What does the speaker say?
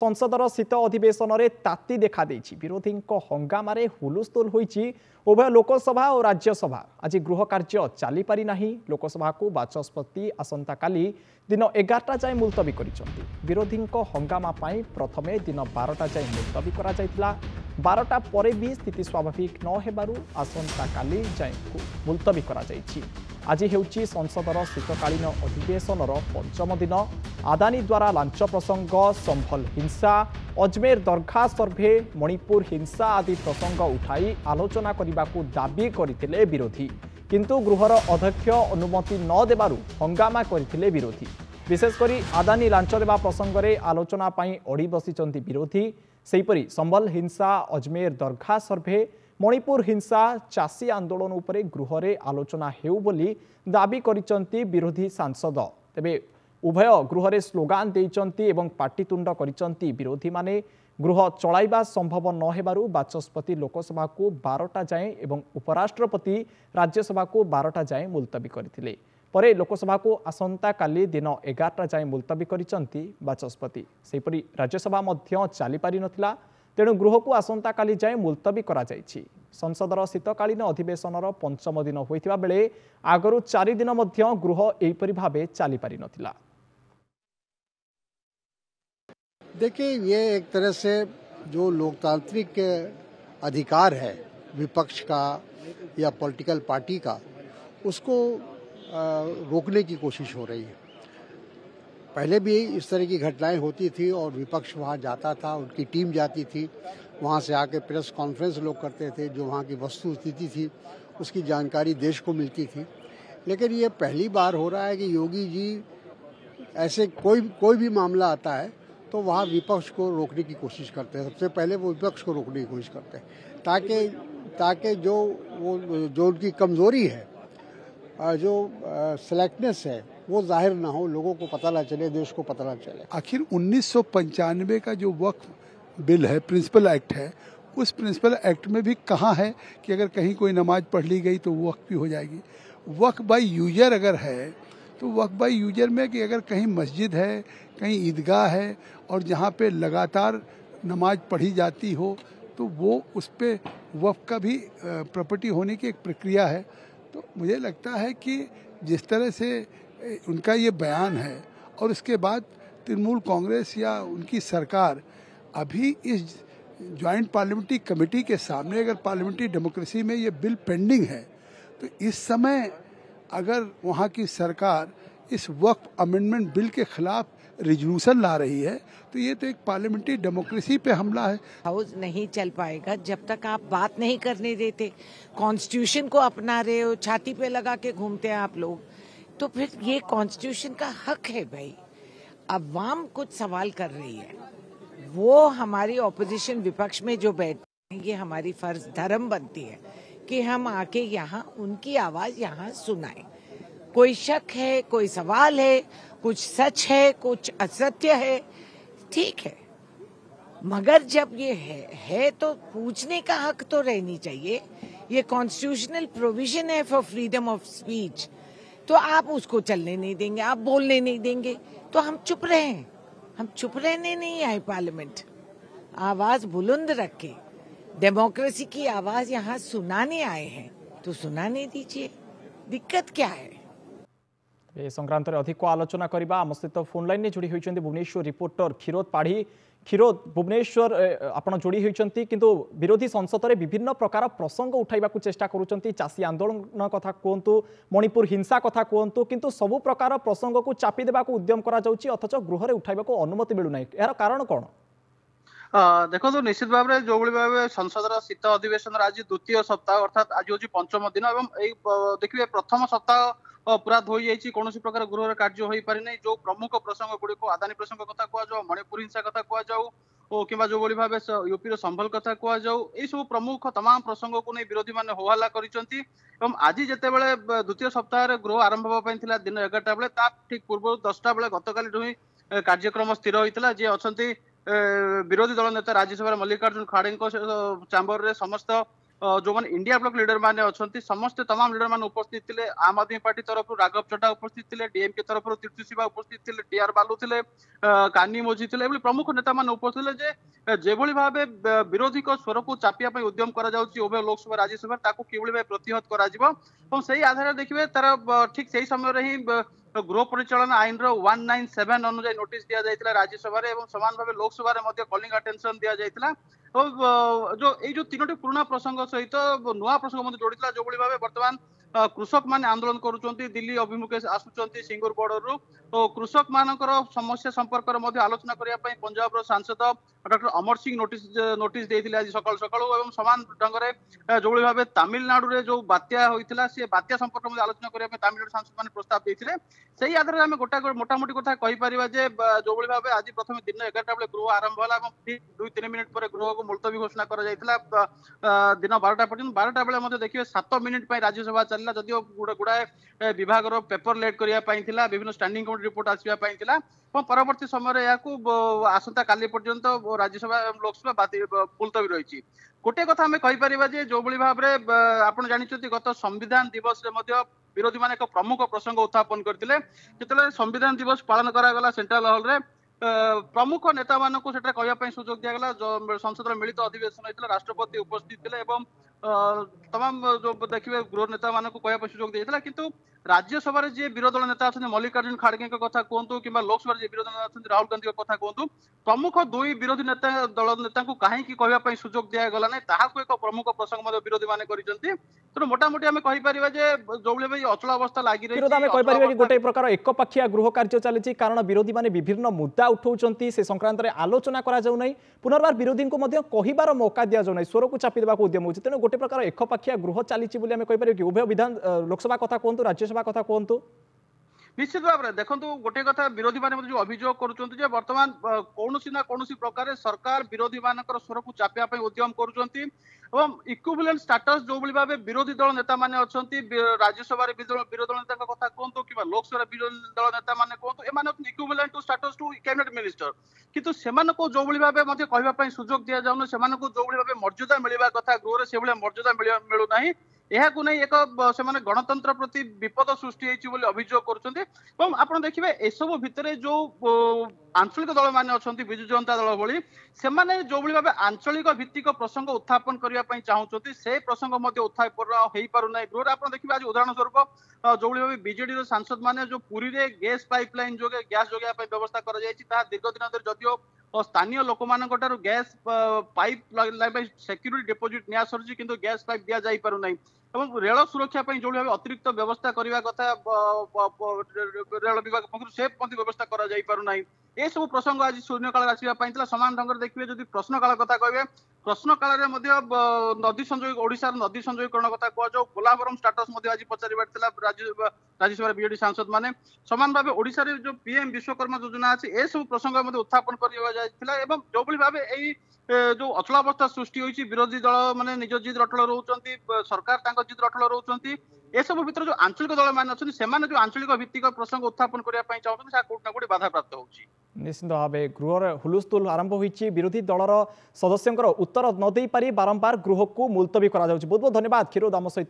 संसदर शीत अधिवेशन में ताती देखा विरोधी हंगामार हुलुस्थुल होईची। उभय लोकसभा और राज्यसभा आज गृह कार्य चली पारि नाही। लोकसभा को बाचस्पति आसंता काली दिन 11टा जाए मुलतवी करिसंती। विरोधी हंगामा पाई प्रथमे दिन 12टा जाए मुलतवी करा जायतिला। 12टा परे भी स्थिति स्वाभाविक न हेबारु आसंता काली जाए मुलतवी करा जायछि। आज हेउची संसदर शीतकालीन अधिवेशनर पंचम दिन। आदानी द्वारा लांच प्रसंग, संभल हिंसा, अजमेर दरगाह सर्भे, मणिपुर हिंसा आदि प्रसंग उठाई आलोचना करने दाबी करथिले विरोधी, किंतु गृहर अध्यक्ष अनुमति न देबारु हंगामा करथिले विरोधी। विशेषकर आदानी लांच देवा प्रसंग में आलोचना पाई अड़ी बसिचंती विरोधी। सेहीपरि संभल हिंसा, अजमेर दरगाह सर्भे, मणिपुर हिंसा, चाषी आंदोलन उपरे गृह रे आलोचना हेउ बोली दाबी करिसंती विरोधी सांसद। तेबे उभय गृह रे स्लोगान देइचंती एवं पाटितुंड करिसंती विरोधी माने। गृह चलाइबा संभव न हेबारु बाचस्पति लोकसभा को 12टा जाए एवं उपराष्ट्रपति राज्यसभा को 12टा जाए मुलतवी करथिले। परे लोकसभा को आसंता काली दिन 11टा जाए मुलतवी करिसंती बाचस्पति। सेहीपरि राज्यसभा मध्य चली पारि नथिला, तेणु गृह को आसंता काली जाए मुलतवी करा जायछि। संसदर शीतकालीन अधिवेशनर पंचम दिन होइथिबा बेले आगरु 4 दिन मध्य गृह एहिपरि भाबे चली पारि नथिला। देखिए, ये एक तरह से जो लोकतांत्रिक अधिकार है विपक्ष का या पॉलिटिकल पार्टी का, उसको रोकने की कोशिश हो रही है। पहले भी इस तरह की घटनाएं होती थी और विपक्ष वहां जाता था, उनकी टीम जाती थी, वहां से आके प्रेस कॉन्फ्रेंस लोग करते थे, जो वहां की वस्तु स्थिति थी उसकी जानकारी देश को मिलती थी। लेकिन ये पहली बार हो रहा है कि योगी जी ऐसे कोई भी मामला आता है तो वहाँ विपक्ष को रोकने की कोशिश करते हैं। सबसे पहले वो विपक्ष को रोकने की कोशिश करते हैं ताकि जो उनकी कमजोरी है, जो सिलेक्टनेस है, वो जाहिर ना हो, लोगों को पता ना चले, देश को पता ना चले। आखिर 1995 का जो वक्फ बिल है, प्रिंसिपल एक्ट है, उस प्रिंसिपल एक्ट में भी कहाँ है कि अगर कहीं कोई नमाज पढ़ ली गई तो वक्फ भी हो जाएगी। वक्फ बाय यूजर अगर है तो वक्फ बाय यूजर में कि अगर कहीं मस्जिद है, कहीं ईदगाह है और जहाँ पे लगातार नमाज पढ़ी जाती हो तो वो उस पे वक्फ का भी प्रॉपर्टी होने की एक प्रक्रिया है। तो मुझे लगता है कि जिस तरह से उनका ये बयान है और उसके बाद तृणमूल कांग्रेस या उनकी सरकार अभी इस ज्वाइंट पार्लियामेंट्री कमेटी के सामने, अगर पार्लियामेंट्री डेमोक्रेसी में ये बिल पेंडिंग है तो इस समय अगर वहाँ की सरकार इस वक्फ अमेंडमेंट बिल के खिलाफ रेजोल्यूशन ला रही है तो ये तो एक पार्लियामेंट्री डेमोक्रेसी पे हमला है। हाउस नहीं चल पाएगा जब तक आप बात नहीं करने देते, कॉन्स्टिट्यूशन को अपना रहे हो, छाती पे लगा के घूमते हैं आप लोग। तो फिर ये कॉन्स्टिट्यूशन का हक है भाई। अवाम कुछ सवाल कर रही है, वो हमारी ऑपोजिशन विपक्ष में जो बैठते हैं, ये हमारी फर्ज धर्म बनती है कि हम आके यहाँ उनकी आवाज यहाँ सुनाएं। कोई शक है, कोई सवाल है, कुछ सच है, कुछ असत्य है, ठीक है, मगर जब ये है तो पूछने का हक तो रहनी चाहिए। ये कॉन्स्टिट्यूशनल प्रोविजन है फॉर फ्रीडम ऑफ स्पीच, तो आप उसको चलने नहीं देंगे, आप बोलने नहीं देंगे तो हम चुप रहे। हम चुप रहने नहीं आए पार्लियामेंट, आवाज बुलंद रखे, डेमोक्रेसी की आवाज यहाँ सुनाने आए हैं तो सुनाने दीजिए, दिक्कत क्या है। ए संक्रांत में अधिक आलोचना करबा आम सहित फोन लाइन में जोड़ी होइचंती भुवनेश्वर रिपोर्टर क्षीरोद पाढ़ी। क्षीरोद, भुवनेश्वर आपण जोड़ी होइचंती, किंतु विरोधी संसद में विभिन्न प्रकार प्रसंग उठाइबा को चेष्टा करूचंती। चाषी आंदोलन कथा कहतु, मणिपुर हिंसा कथा कहतु, किंतु सबु प्रकार प्रसंग को चापी देबा को उद्यम करा जाउची, अथच गृह रे उठाइबा को अनुमति मिलु नै। यार कारण कोन? देखो तो निश्चित भाव में जो भाव संसद शीत अधिवेशन आज द्वितीय सप्ताह अर्थात आज हूँ पंचम दिन और देखिए प्रथम सप्ताह पूरा धोई जाइए, कौन प्रकार गृह कार्य हो पारि नहीं। जो प्रमुख प्रसंग गुड़िक आदानी प्रसंग कथा कहुँ, मणिपुर हिंसा कथा कहुँ कि जो भाव यूपी संभल कथा कहुँ, यही सब प्रमुख तमाम प्रसंग को नहीं विरोधी मैंने होहल्ला कर। आज जिते द्वितीय सप्ताह गृह आरंभ होगा दिन 11टा बेले, ठीक पूर्व 10टा बेले गतकाली कार्यक्रम स्थिर होता जी अच्छा विरोधी दल नेता राज्यसभा मल्लिकार्जुन खड़गे चैम्बर रे समस्त जो मैंने इंडिया ब्लॉक लीडर मैंने अच्छा समस्त तमाम लीडर मैंने उपस्थित थे। आम आदमी पार्टी तरफ राघव चड्डा उपस्थित थे, डीएमके तरफ तीर्थू शिवा उपस्थित थे, टीआर बालू थे, कानी मोजी थे, प्रमुख नेता मैंने उपस्थित थे। जेभली भाव विरोधी स्वर को चापिया उद्यम करा उभय लोकसभा राज्यसभा कि प्रतिहत कर आधार देखिए तार ठीक से समय ही गृह परिचालन आईन 197 अनुଯାୟୀ नोटिस दिया जाइतिला राज्यसभा रे एवं समान भाव लोकसभा रे मध्ये कॉलिंग अटेंशन दिया जाइतिला। जो तीनोटी पुराना प्रसंग सहित नुआ प्रसंग मध्ये जोड़ितिला। जो भली भाव वर्तमान कृषक माने आंदोलन करूचंती, दिल्ली अभिमुखे आसुचंती सिंगूर बॉर्डर रु, तो कृषक मानकर समस्या संपर्क रे मध्ये आलोचना करिया पई पंजाब रो सांसद डॉक्टर अमर सिंह नोटिस देथिले आज सकाळ सकाळ एवं समान ढंग रे जो भली भाव तमिलनाडु रे जो बात्या होइतिला से बात्या संपर्क मध्ये आलोचना करिया पई तमिलनाडु सांसद माने प्रस्ताव देथिले। सेही आधार आमे गोटा मोटामोटी कथा कहि परिबा जे जो भली भाव आज प्रथम दिन 11टा बेले गृह आरंभ होला एवं ठीक 2-3 मिनिट पर गृह को मुलतवी घोषणा करा जाइतिला। दिन 12टा पर्यंत 12टा बेले मध्ये देखिए 7 मिनिट पई राज्यसभा चलला, जदियो गुड़ाए विभाग रो पेपर लेट करिया पई थिला, विभिन्न स्टैंडिंग कमिटी रिपोर्ट आसिया पई थिला। परवर्ती समय याकू आसंता काली पर्यंत राज्यसभा लोकसभा मुलतवी रही। गोटे कथा आम कहीपर जे जो भली भाव आपड़ जानते गत संविधान दिवस विरोधी मैंने एक प्रमुख प्रसंग उत्थापन करते। जो संविधान दिवस पालन करागला सेंट्रल हॉल रे प्रमुख नेता मान कहवाई सुजोग दिगला। संसद मिलित अधिवेशन होता, राष्ट्रपति उपस्थित थे एवं तमाम जो देखिए गृह नेता मान कहवाई सुजोग दिया। किंतु राज्यसभा जी विरोधी दल नेता अच्छा मल्लिकार्जुन खड़गे कथा कहतु कि लोकसभा जी विरोधी नेता अच्छा राहुल गांधी कथा कहतु, प्रमुख दुई विरोधी नेता दल नेता कहीं कहवाई सुजोग दिगला ना एक प्रमुख प्रसंग विरोधी मैंने तेणु मोटामोटी आम कहीपर जो भाई अचल अवस्था लगी रही गोटे प्रकार एकपाखिया गृह कार्य चली। कारण विरोधी मैंने विभिन्न मुद्दा उठाउछंती, से संक्रांत में आलोचना करा जाउ नै, पुनर्बार विरोधी को मध्य कहिबार मौका दिया जाउ नै, स्वर को चापी देबाक उद्यम होछि। तेणु गोटे प्रकार एकपाखिया गृह चली बोली आम कहीपर कि उभय विधान लोकसभा कथा कहतु, राज्यसभा कथा कहतु। निश्चित भाव में देखो गोटे कथा विरोधी माने जो अभियोग करुचंती वर्तमान कौनसी ना कौनसी प्रकार सरकार विरोधी मानकर स्वर को चापिया पई उद्यम करुचंती एवं इक्विवेलेंट स्टेटस जो भली भाबे विरोधी दल नेता माने अछंती राज्यसभा रे विरोधी दल नेता कथा कहंतु कि लोकसभा विरोधी दल नेता माने कहंतु ए माने equivalent to status to cabinet minister, किंतु सेमान को जो भली भाबे मध्ये कहबा पई सुजोग दिया जाउन, सेमान को जो भली भाबे मर्यादा मिलवा कथा गृह रे से भली मर्यादा मिलु नाही। यह नहीं एक गणतंत्र प्रति विपद सृष्टि होती अभियोग कर। आप देखिए एसबू भितर जो आंचलिक दल मैंने अच्छा विजु जनता दल भली से जो भाव आंचलिक भित्तिक प्रसंग उत्थापन करने चाहते से प्रसंग उत्थापन हो पारना गृह। आप देखिए आज उदाहरण स्वरूप जो भाव बीजेडी सांसद मैंने जो पुरी रे गैस पाइपलाइन जो गैस जोगाई व्यवस्था कर दीर्घ दिन धरी जदियो स्थानीय लोक मान गैस पाइप सिक्यूरिटी डिपोजिट निया सरी किंतु गैस पाइप दिया जाई पारु नहीं एवं रेल सुरक्षा जो भाव अतिरिक्त व्यवस्था करने कथा रेल विभाग पक्ष से व्यवस्था करा जाई पारु नहीं। ये सब प्रसंग आज शून्यकाल आसवा सामान ढंग देखिए जब प्रश्नकाल कथा कहे प्रश्नकाल नदी संजोग ओडिशा नदी संजोगीकरण कथा कह पोलावरम स्टाटस आज पचार राज्यसभा बीजेडी सांसद माने समान भाव ओडिशा रे जो पीएम विश्वकर्मा योजना अच्छी ए सब प्रसंग उत्थापन कर जो भाव जो अचलावस्था सृष्टि होती विरोधी दल माने निज जिद रटल रोचंती, सरकार जिद रटल रोचंती, ए सब भीतर जो आंचलिक दल मैंने अच्छे से जो आंचलिक भित्तिक प्रसंग उत्थापन करने चाहते कोटी ना कोटी बाधा प्राप्त होची। निश्चित भाव गृह हुलुस्थुल आरंभ होती, विरोधी दलर सदस्यों उत्तर न दे पारि बारंबार गृह को मुलतवी करा। बहुत बहुत धन्यवाद क्षीरोद आम सहित